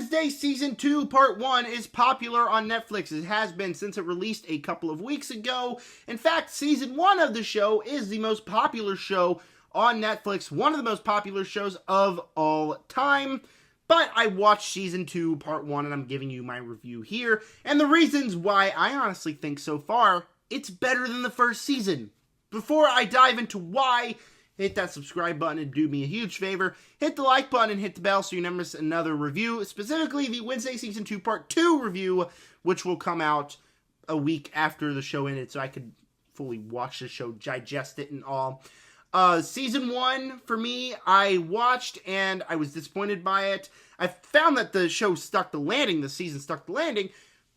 Wednesday Season 2 Part 1 is popular on Netflix. It has been since it released a couple of weeks ago. In fact, Season 1 of the show is the most popular show on Netflix, one of the most popular shows of all time. But I watched Season 2 Part 1 and I'm giving you my review here. And the reasons why I honestly think so far, it's better than the first season. Before I dive into why, hit that subscribe button and do me a huge favor. Hit the like button and hit the bell so you never miss another review. Specifically, the Wednesday Season 2 Part 2 review, which will come out a week after the show ended, so I could fully watch the show, digest it and all. Season 1, for me, I watched and I was disappointed by it. I found that the show stuck the landing, the season stuck the landing,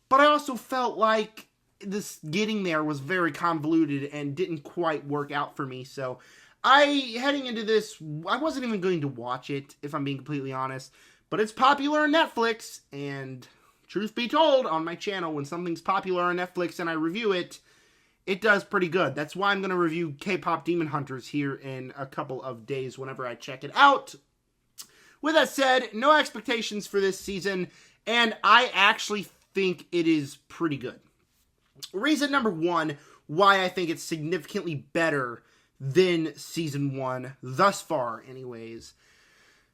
but I also felt like this getting there was very convoluted and didn't quite work out for me, so heading into this, I wasn't even going to watch it, if I'm being completely honest. But it's popular on Netflix, and truth be told, on my channel, when something's popular on Netflix and I review it, it does pretty good. That's why I'm going to review K-Pop Demon Hunters here in a couple of days whenever I check it out. With that said, no expectations for this season, and I actually think it is pretty good. Reason number one why I think it's significantly better than Season 1, thus far anyways.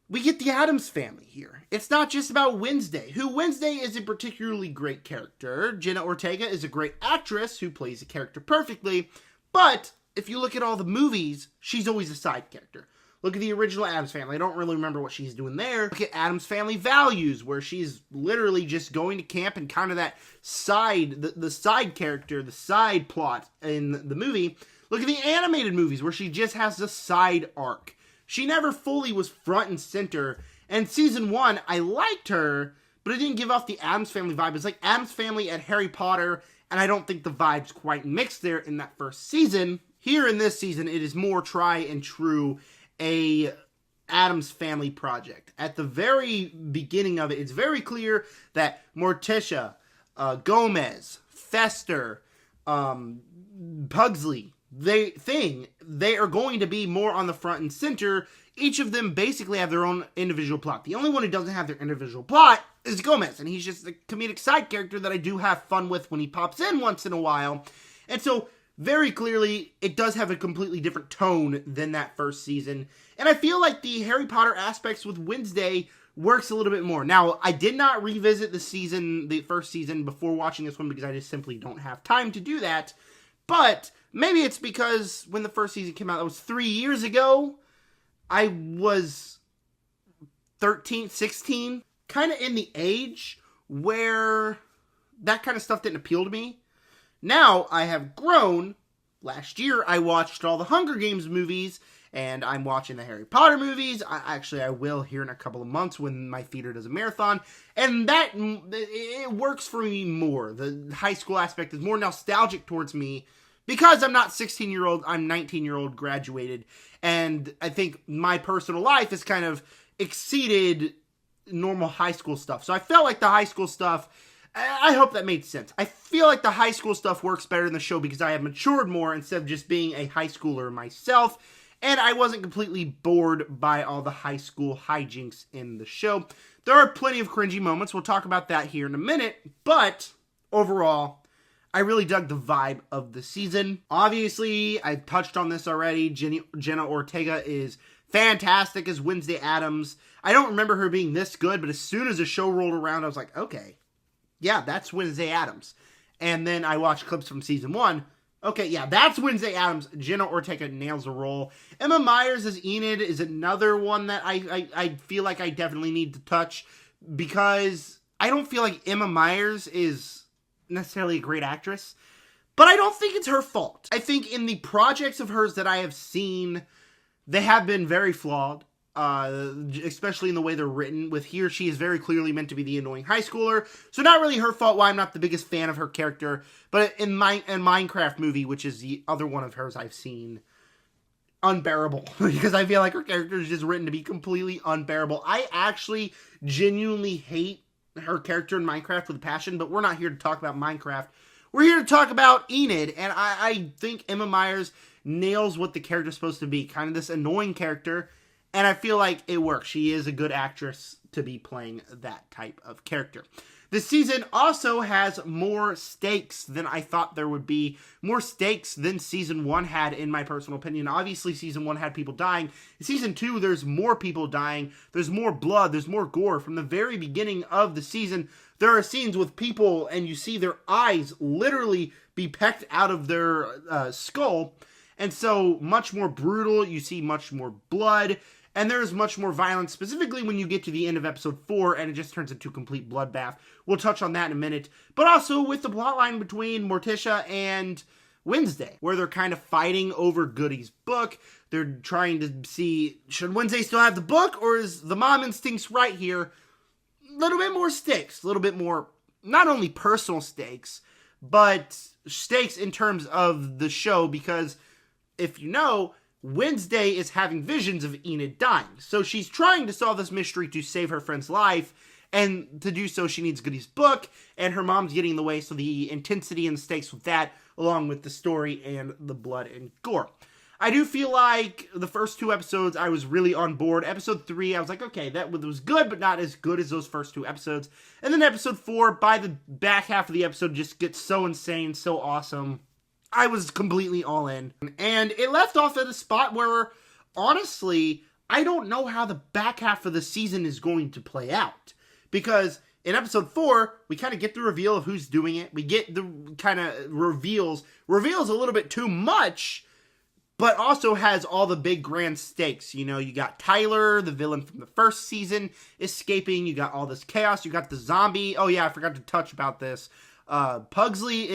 We get the Addams family here. It's not just about Wednesday, who Wednesday is a particularly great character. Jenna Ortega is a great actress who plays the character perfectly, but if you look at all the movies, she's always a side character. Look at the original Addams Family. I don't really remember what she's doing there. Look at Addams Family Values, where she's literally just going to camp and kind of that side, the side character, the side plot in the movie. Look at the animated movies, where she just has a side arc. She never fully was front and center. And Season 1, I liked her, but it didn't give off the Addams Family vibe. It's like Addams Family and Harry Potter, and I don't think the vibes quite mixed there in that first season. Here in this season, it is more try and true a Addams Family project. At the very beginning of it, it's very clear that Morticia, Gomez, Fester, Pugsley, they are going to be more on the front and center. Each of them basically have their own individual plot. The only one who doesn't have their individual plot is Gomez, and he's just a comedic side character that I do have fun with when he pops in once in a while. And so, very clearly, it does have a completely different tone than that first season. And I feel like the Harry Potter aspects with Wednesday works a little bit more. Now, I did not revisit the first season before watching this one because I just simply don't have time to do that. But maybe it's because when the first season came out, that was 3 years ago. I was 13, 16, kind of in the age where that kind of stuff didn't appeal to me. Now, I have grown. Last year, I watched all the Hunger Games movies, and I'm watching the Harry Potter movies. I will here in a couple of months when my theater does a marathon. And it works for me more. The high school aspect is more nostalgic towards me because I'm not 16-year-old, I'm 19-year-old graduated. And I think my personal life has kind of exceeded normal high school stuff. So I felt like the high school stuff, I hope that made sense. I feel like the high school stuff works better in the show because I have matured more instead of just being a high schooler myself. And I wasn't completely bored by all the high school hijinks in the show. There are plenty of cringy moments. We'll talk about that here in a minute. But overall, I really dug the vibe of the season. Obviously, I touched on this already. Jenna Ortega is fantastic as Wednesday Addams. I don't remember her being this good, but as soon as the show rolled around, I was like, okay, yeah, that's Wednesday Addams. And then I watched clips from Season 1. Okay, yeah, that's Wednesday Addams. Jenna Ortega nails the role. Emma Myers as Enid is another one that I feel like I definitely need to touch because I don't feel like Emma Myers is necessarily a great actress, but I don't think it's her fault. I think in the projects of hers that I have seen, they have been very flawed, especially in the way they're written. With here, she is very clearly meant to be the annoying high schooler, so not really her fault why I'm not the biggest fan of her character, but in Minecraft movie, which is the other one of hers I've seen, unbearable, because I feel like her character is just written to be completely unbearable. I actually genuinely hate her character in Minecraft with a passion, but we're not here to talk about Minecraft. We're here to talk about Enid, and I think Emma Myers nails what the character's supposed to be. Kind of this annoying character, And I feel like it works. She is a good actress to be playing that type of character. This season also has more stakes than I thought there would be. More stakes than season 1 had, in my personal opinion. Obviously, season 1 had people dying. In season 2, there's more people dying. There's more blood. There's more gore. From the very beginning of the season, there are scenes with people, and you see their eyes literally be pecked out of their skull. And so, much more brutal. You see much more blood. And there's much more violence, specifically when you get to the end of episode 4, and it just turns into a complete bloodbath. We'll touch on that in a minute. But also with the plotline between Morticia and Wednesday, where they're kind of fighting over Goody's book. They're trying to see, should Wednesday still have the book, or is the mom instincts right here? A little bit more stakes, a little bit more, not only personal stakes, but stakes in terms of the show, because if you know, Wednesday is having visions of Enid dying. So she's trying to solve this mystery to save her friend's life. And to do so, she needs Goody's book. And her mom's getting in the way. So the intensity and stakes with that, along with the story and the blood and gore. I do feel like the first 2 episodes, I was really on board. Episode 3, I was like, okay, that was good, but not as good as those first 2 episodes. And then episode 4, by the back half of the episode, just gets so insane, so awesome. I was completely all in. And it left off at a spot where, honestly, I don't know how the back half of the season is going to play out. Because in episode 4, we kind of get the reveal of who's doing it. We get the kind of reveals a little bit too much, but also has all the big grand stakes. You know, you got Tyler, the villain from the first season, escaping. You got all this chaos. You got the zombie. Oh yeah, I forgot to touch about this. Pugsley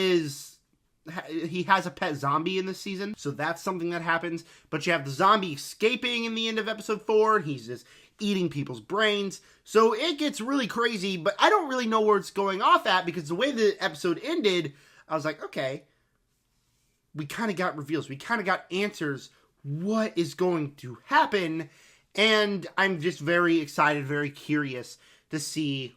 he has a pet zombie in this season, so that's something that happens. But you have the zombie escaping in the end of episode 4, and he's just eating people's brains. So it gets really crazy, but I don't really know where it's going off at, because the way the episode ended, I was like, okay, we kind of got reveals. We kind of got answers. What is going to happen? And I'm just very excited, very curious to see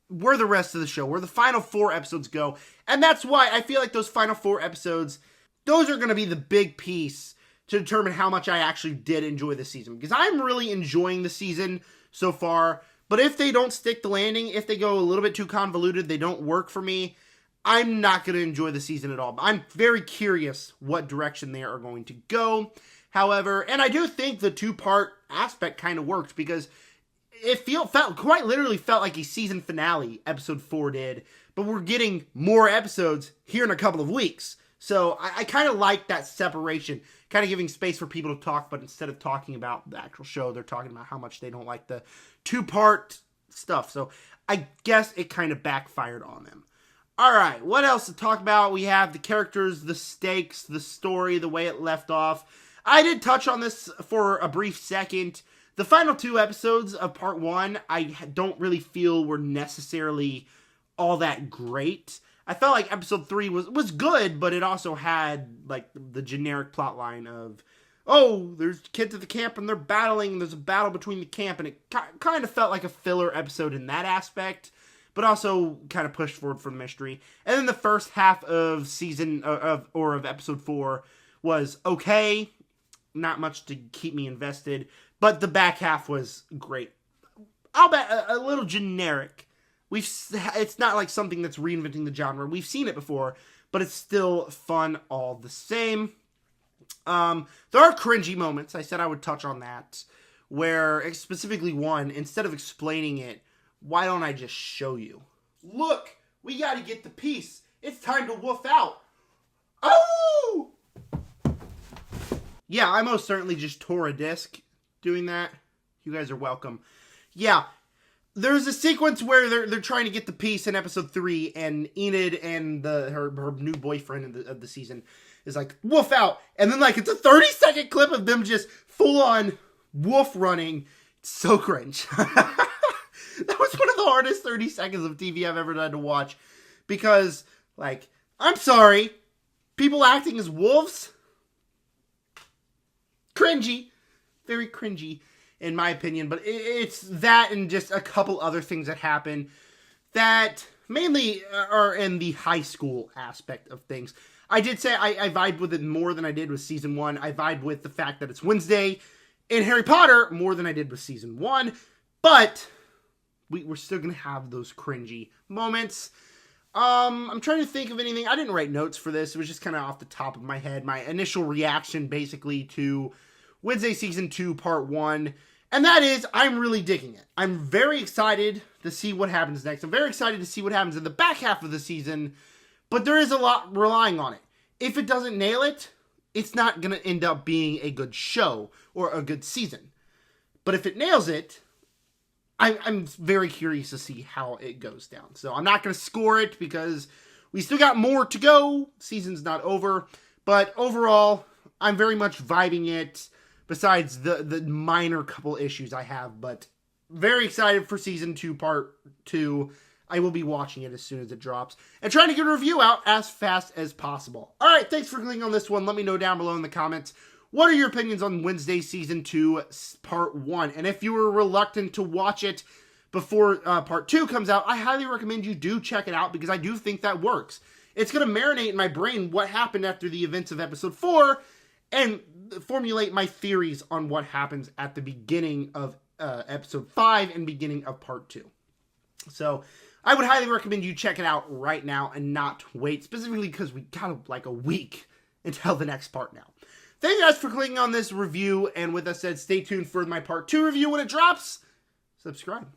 where the rest of the show, where the final 4 episodes go. And that's why I feel like those final 4 episodes, those are going to be the big piece to determine how much I actually did enjoy the season. Because I'm really enjoying the season so far. But if they don't stick the landing, if they go a little bit too convoluted, they don't work for me, I'm not going to enjoy the season at all. I'm very curious what direction they are going to go. However, and I do think the 2-part aspect kind of worked, because it quite literally felt like a season finale, episode 4 did, but we're getting more episodes here in a couple of weeks. So I kind of like that separation, kind of giving space for people to talk, but instead of talking about the actual show, they're talking about how much they don't like the 2-part stuff. So I guess it kind of backfired on them. All right, what else to talk about? We have the characters, the stakes, the story, the way it left off. I did touch on this for a brief second. The final 2 episodes of part 1, I don't really feel were necessarily all that great. I felt like episode 3 was good, but it also had like the generic plot line of, oh, there's kids at the camp and they're battling, there's a battle between the camp, and it kind of felt like a filler episode in that aspect, but also kind of pushed forward for the mystery. And then the first half of of episode 4 was okay, not much to keep me invested. But the back half was great. I'll bet a little generic. It's not like something that's reinventing the genre. We've seen it before, but it's still fun all the same. There are cringy moments. I said I would touch on that. Where, specifically one, instead of explaining it, why don't I just show you? Look, we gotta get the piece. It's time to woof out. Oh! Yeah, I most certainly just tore a disc doing that. You guys are welcome. Yeah, there's a sequence where they're trying to get the piece in episode 3, and Enid and her new boyfriend of the season is like, woof out. And then like it's a 30-second clip of them just full on woof running. It's so cringe. That was one of the hardest 30 seconds of TV I've ever had to watch. Because, like, I'm sorry, people acting as wolves? Cringy. Very cringy, in my opinion. But it's that and just a couple other things that happen that mainly are in the high school aspect of things. I did say I vibed with it more than I did with season 1. I vibed with the fact that it's Wednesday. in Harry Potter more than I did with season 1, but we're still going to have those cringy moments. I'm trying to think of anything. I didn't write notes for this. It was just kind of off the top of my head. My initial reaction basically to Wednesday Season 2 Part 1. And that is, I'm really digging it. I'm very excited to see what happens next. I'm very excited to see what happens in the back half of the season. But there is a lot relying on it. If it doesn't nail it, it's not going to end up being a good show or a good season. But if it nails it, I'm very curious to see how it goes down. So I'm not going to score it because we still got more to go. Season's not over. But overall, I'm very much vibing it, besides the minor couple issues I have. But very excited for Season 2 Part 2. I will be watching it as soon as it drops. And trying to get a review out as fast as possible. Alright, thanks for clicking on this one. Let me know down below in the comments. What are your opinions on Wednesday Season 2 Part 1? And if you were reluctant to watch it before Part 2 comes out, I highly recommend you do check it out because I do think that works. It's going to marinate in my brain what happened after the events of Episode 4 and formulate my theories on what happens at the beginning of Episode 5 and beginning of Part 2. So I would highly recommend you check it out right now and not wait, specifically because we got like a week until the next part now. Thank you guys for clicking on this review, and with that said, stay tuned for my Part 2 review when it drops. Subscribe.